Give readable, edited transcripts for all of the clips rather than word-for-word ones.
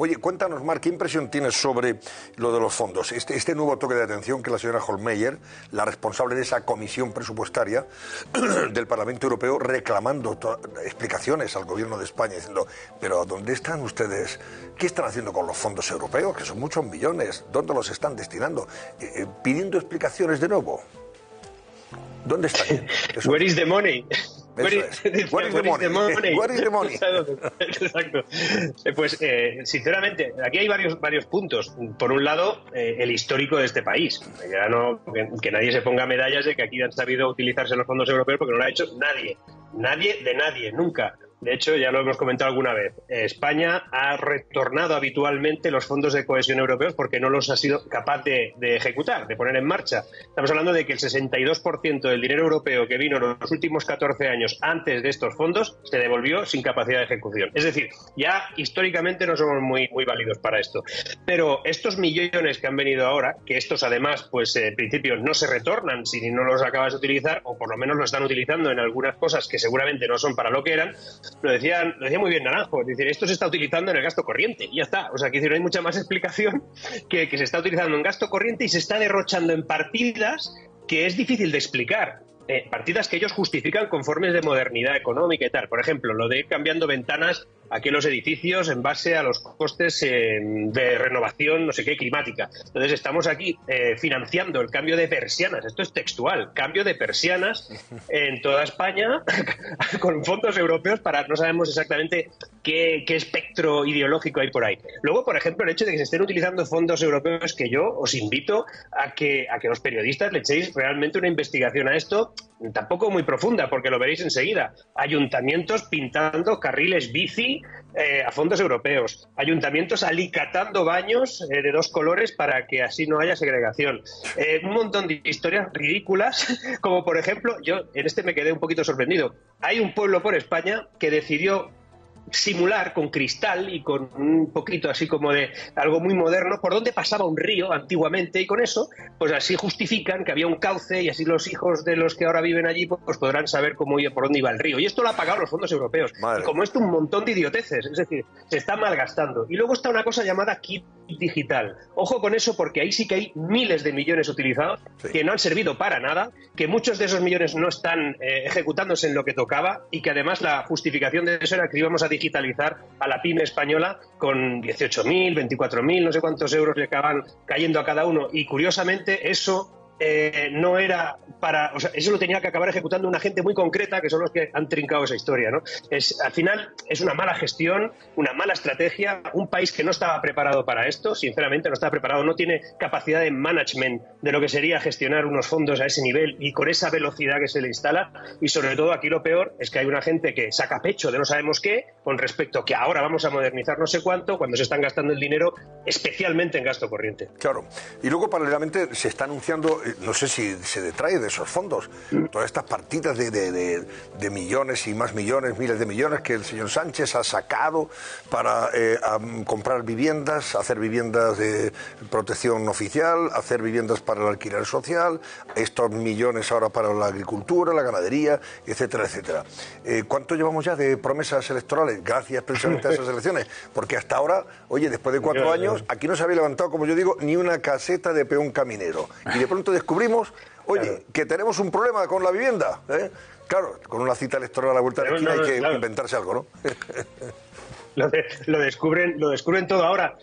Oye, cuéntanos, Marc, ¿qué impresión tienes sobre lo de los fondos? Este nuevo toque de atención que la señora Hohlmeier, la responsable de esa comisión presupuestaria del Parlamento Europeo, reclamando explicaciones al gobierno de España, diciendo, pero ¿dónde están ustedes? ¿Qué están haciendo con los fondos europeos? Que son muchos millones. ¿Dónde los están destinando? Pidiendo explicaciones de nuego. ¿Dónde están? Where is the money? Where is the money? Where is the money? Exacto. Pues, sinceramente, aquí hay varios puntos. Por un lado, el histórico de este país. Ya no, que nadie se ponga medallas de que aquí han sabido utilizarse los fondos europeos, porque no lo ha hecho nadie. Nadie de nadie, nunca. De hecho, ya lo hemos comentado alguna vez, España ha retornado habitualmente los fondos de cohesión europeos porque no los ha sido capaz de ejecutar, de poner en marcha. Estamos hablando de que el 62% del dinero europeo que vino en los últimos 14 años antes de estos fondos se devolvió sin capacidad de ejecución. Es decir, ya históricamente no somos muy válidos para esto. Pero estos millones que han venido ahora, que estos además, pues en principio no se retornan si no los acabas de utilizar, o por lo menos lo están utilizando en algunas cosas que seguramente no son para lo que eran. Lo decía muy bien Naranjo, es decir, esto se está utilizando en el gasto corriente y ya está. O sea, que no hay mucha más explicación que se está utilizando en gasto corriente y se está derrochando en partidas que es difícil de explicar. Partidas que ellos justifican con formas de modernidad económica y tal. Por ejemplo, lo de ir cambiando ventanas aquí en los edificios en base a los costes de renovación, no sé qué, climática. Entonces estamos aquí financiando el cambio de persianas, esto es textual, cambio de persianas en toda España con fondos europeos para no sabemos exactamente qué espectro ideológico hay por ahí. Luego, por ejemplo, el hecho de que se estén utilizando fondos europeos, que yo os invito a que los periodistas le echéis realmente una investigación a esto, tampoco muy profunda, porque lo veréis enseguida. Ayuntamientos pintando carriles bici a fondos europeos. Ayuntamientos alicatando baños de 2 colores para que así no haya segregación. Un montón de historias ridículas, como por ejemplo, yo en este me quedé un poquito sorprendido. Hay un pueblo por España que decidió simular con cristal y con un poquito así como de algo muy moderno por donde pasaba un río antiguamente, y con eso pues así justifican que había un cauce y así los hijos de los que ahora viven allí pues podrán saber por dónde iba el río, y esto lo ha pagado los fondos europeos. Madre. Y como esto un montón de idioteces, es decir, se está malgastando. Y luego está una cosa llamada kit digital. Ojo con eso, porque ahí sí que hay miles de millones utilizados que no han servido para nada, que muchos de esos millones no están ejecutándose en lo que tocaba, y que además la justificación de eso era que íbamos a digitalizar a la pyme española con 18.000, 24.000, no sé cuántos euros le acaban cayendo a cada uno, y curiosamente eso no era para, o sea, eso lo tenía que acabar ejecutando una gente muy concreta, que son los que han trincado esa historia, ¿no? Al final es una mala gestión, una mala estrategia, un país que no estaba preparado para esto, sinceramente no estaba preparado, no tiene capacidad de management de lo que sería gestionar unos fondos a ese nivel y con esa velocidad que se le instala, y sobre todo aquí lo peor es que hay una gente que saca pecho de no sabemos qué con respecto a que ahora vamos a modernizar no sé cuánto, cuando se están gastando el dinero especialmente en gasto corriente. Claro, y luego paralelamente se está anunciando, no sé si se detrae de esos fondos, todas estas partidas de millones y más millones, miles de millones que el señor Sánchez ha sacado para comprar viviendas, hacer viviendas de protección oficial, hacer viviendas para el alquiler social, estos millones ahora para la agricultura, la ganadería, etcétera, etcétera. ¿Cuánto llevamos ya de promesas electorales? Gracias precisamente a esas elecciones, porque hasta ahora, oye, después de 4 años, aquí no se había levantado, como yo digo, ni una caseta de peón caminero, y de pronto descubrimos, oye, que tenemos un problema con la vivienda, ¿eh? Claro, con una cita electoral a la vuelta de la esquina hay que inventarse algo, ¿no? Lo descubren todo ahora,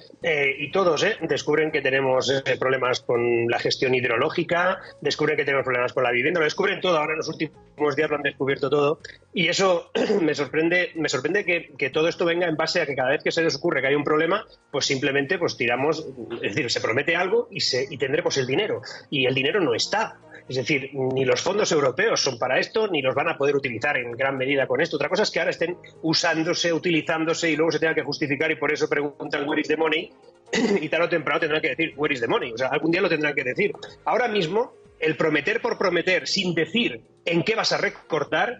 y todos descubren que tenemos problemas con la gestión hidrológica, descubren que tenemos problemas con la vivienda, lo descubren todo ahora, en los últimos días lo han descubierto todo, y eso me sorprende que todo esto venga en base a que cada vez que se les ocurre que hay un problema, pues simplemente pues tiramos, es decir, se promete algo y tendremos el dinero, y el dinero no está. Es decir, ni los fondos europeos son para esto, ni los van a poder utilizar en gran medida con esto. Otra cosa es que ahora estén usándose, utilizándose y luego se tengan que justificar, y por eso preguntan where is the money, y tarde o temprano tendrán que decir where is the money. O sea, algún día lo tendrán que decir. Ahora mismo, el prometer por prometer sin decir en qué vas a recortar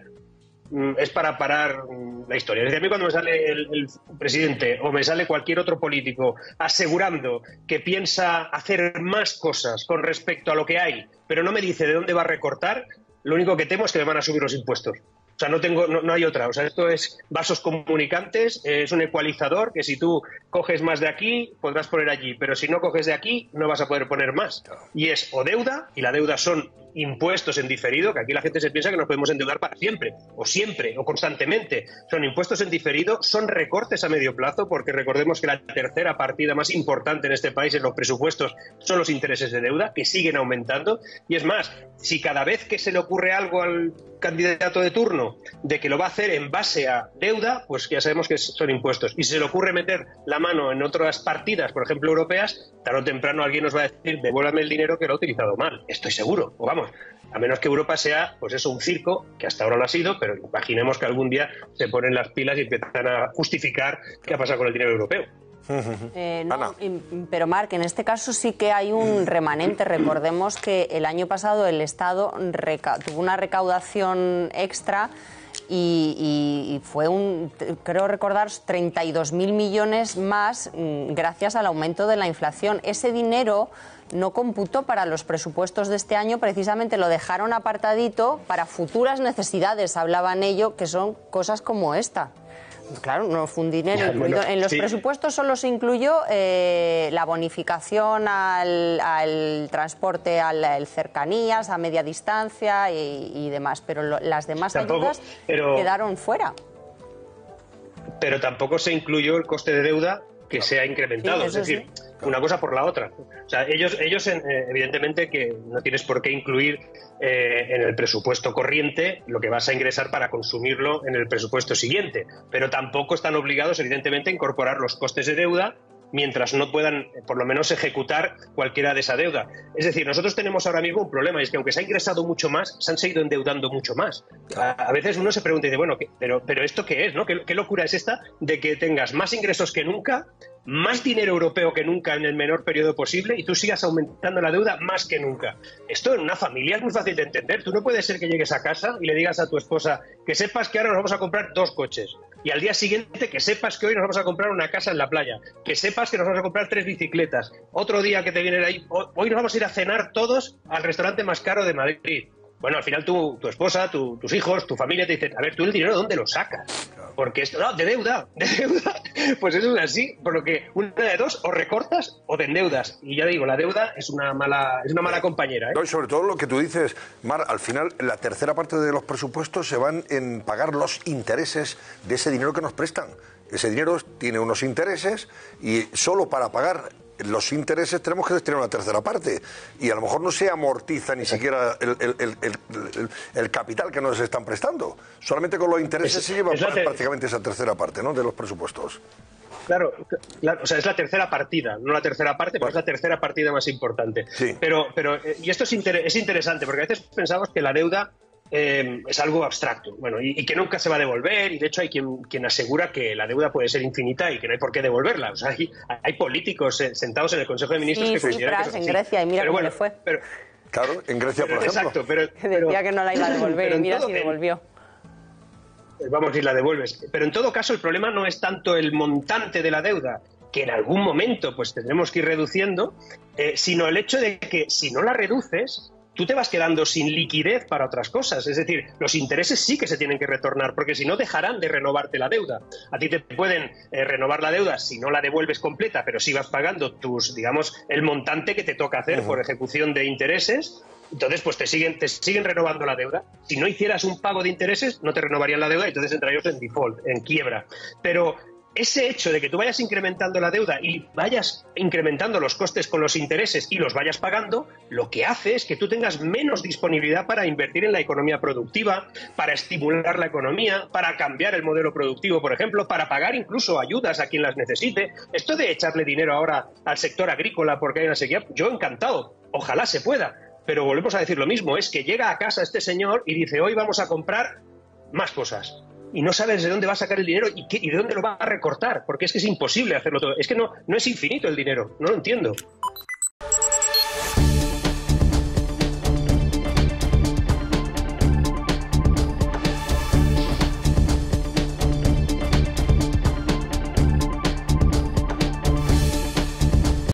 es para parar la historia. Es decir, a mí cuando me sale el presidente o me sale cualquier otro político asegurando que piensa hacer más cosas con respecto a lo que hay, pero no me dice de dónde va a recortar, lo único que temo es que me van a subir los impuestos. O sea, no hay otra. O sea, esto es vasos comunicantes, es un ecualizador que si tú coges más de aquí, podrás poner allí, pero si no coges de aquí, no vas a poder poner más. Y es o deuda, y la deuda son impuestos en diferido, que aquí la gente se piensa que nos podemos endeudar para siempre, o constantemente. Son impuestos en diferido, son recortes a medio plazo, porque recordemos que la tercera partida más importante en este país en los presupuestos son los intereses de deuda, que siguen aumentando. Y es más, si cada vez que se le ocurre algo al candidato de turno de que lo va a hacer en base a deuda, pues ya sabemos que son impuestos. Y si se le ocurre meter la mano en otras partidas, por ejemplo europeas, tarde o temprano alguien nos va a decir, devuélvame el dinero que lo he utilizado mal. Estoy seguro. O vamos, a menos que Europa sea, pues eso, un circo, que hasta ahora lo ha sido, pero imaginemos que algún día se ponen las pilas y empiezan a justificar qué ha pasado con el dinero europeo. No, pero Marc, en este caso sí que hay un remanente. Recordemos que el año pasado el Estado tuvo una recaudación extra y fue creo recordar, 32.000 millones más gracias al aumento de la inflación. Ese dinero no computó para los presupuestos de este año, precisamente lo dejaron apartadito para futuras necesidades, hablaban ellos, que son cosas como esta. Claro, no fue un dinero incluido. En los presupuestos solo se incluyó la bonificación al transporte, al cercanías, a media distancia y demás, pero las demás ayudas quedaron fuera. Pero tampoco se incluyó el coste de deuda que se ha incrementado, es decir, una cosa por la otra. O sea, ellos evidentemente que no tienes por qué incluir en el presupuesto corriente lo que vas a ingresar para consumirlo en el presupuesto siguiente, pero tampoco están obligados evidentemente a incorporar los costes de deuda mientras no puedan, por lo menos, ejecutar cualquiera de esa deuda. Es decir, nosotros tenemos ahora mismo un problema, y es que aunque se ha ingresado mucho más, se han seguido endeudando mucho más. A veces uno se pregunta y dice, bueno, pero ¿esto qué es? ¿No? ¿Qué locura es esta de que tengas más ingresos que nunca, más dinero europeo que nunca en el menor periodo posible y tú sigas aumentando la deuda más que nunca? Esto en una familia es muy fácil de entender. Tú no puedes ser que llegues a casa y le digas a tu esposa que sepas que ahora nos vamos a comprar 2 coches y al día siguiente que sepas que hoy nos vamos a comprar una casa en la playa, que sepas que nos vamos a comprar 3 bicicletas, otro día que te viene de ahí, hoy nos vamos a ir a cenar todos al restaurante más caro de Madrid. Bueno, al final tu esposa, tus hijos, tu familia te dicen, a ver, ¿tú el dinero dónde lo sacas? Porque esto, no, de deuda. Pues eso es así, por lo que una de dos, o recortas o te endeudas. Y ya digo, la deuda es una mala compañera, ¿eh? No, y sobre todo lo que tú dices, Mar, al final la tercera parte de los presupuestos se van en pagar los intereses de ese dinero que nos prestan. Ese dinero tiene unos intereses y solo para pagar los intereses tenemos que destinar una tercera parte y a lo mejor no se amortiza ni siquiera el capital que nos están prestando. Solamente con los intereses se lleva prácticamente esa tercera parte, ¿no?, de los presupuestos. Claro, o sea, es la tercera partida, no la tercera parte, pero es la tercera partida más importante. Sí. Pero y esto es interesante, porque a veces pensamos que la deuda es algo abstracto, bueno, y que nunca se va a devolver, y de hecho hay quien asegura que la deuda puede ser infinita y que no hay por qué devolverla. O sea, hay políticos sentados en el Consejo de Ministros que consideran que es así. En Grecia, y mira cómo le fue. Claro, en Grecia, por ejemplo. Exacto, que decía que no la iba a devolver, y mira si devolvió. Vamos, y la devuelves. Pero en todo caso el problema no es tanto el montante de la deuda, que en algún momento pues tendremos que ir reduciendo, sino el hecho de que si no la reduces, tú te vas quedando sin liquidez para otras cosas. Es decir, los intereses sí que se tienen que retornar, porque si no dejarán de renovarte la deuda. A ti te pueden renovar la deuda si no la devuelves completa, pero si vas pagando el montante que te toca hacer por ejecución de intereses. Entonces, pues te siguen renovando la deuda. Si no hicieras un pago de intereses, no te renovarían la deuda y entonces entrarías en default, en quiebra. Pero ese hecho de que tú vayas incrementando la deuda y vayas incrementando los costes con los intereses y los vayas pagando, lo que hace es que tú tengas menos disponibilidad para invertir en la economía productiva, para estimular la economía, para cambiar el modelo productivo, por ejemplo, para pagar incluso ayudas a quien las necesite. Esto de echarle dinero ahora al sector agrícola porque hay una sequía, yo encantado, ojalá se pueda. Pero volvemos a decir lo mismo, es que llega a casa este señor y dice, hoy vamos a comprar más cosas. Y no sabes de dónde va a sacar el dinero y de dónde lo va a recortar, porque es que es imposible hacerlo todo. Es que no es infinito el dinero, no lo entiendo.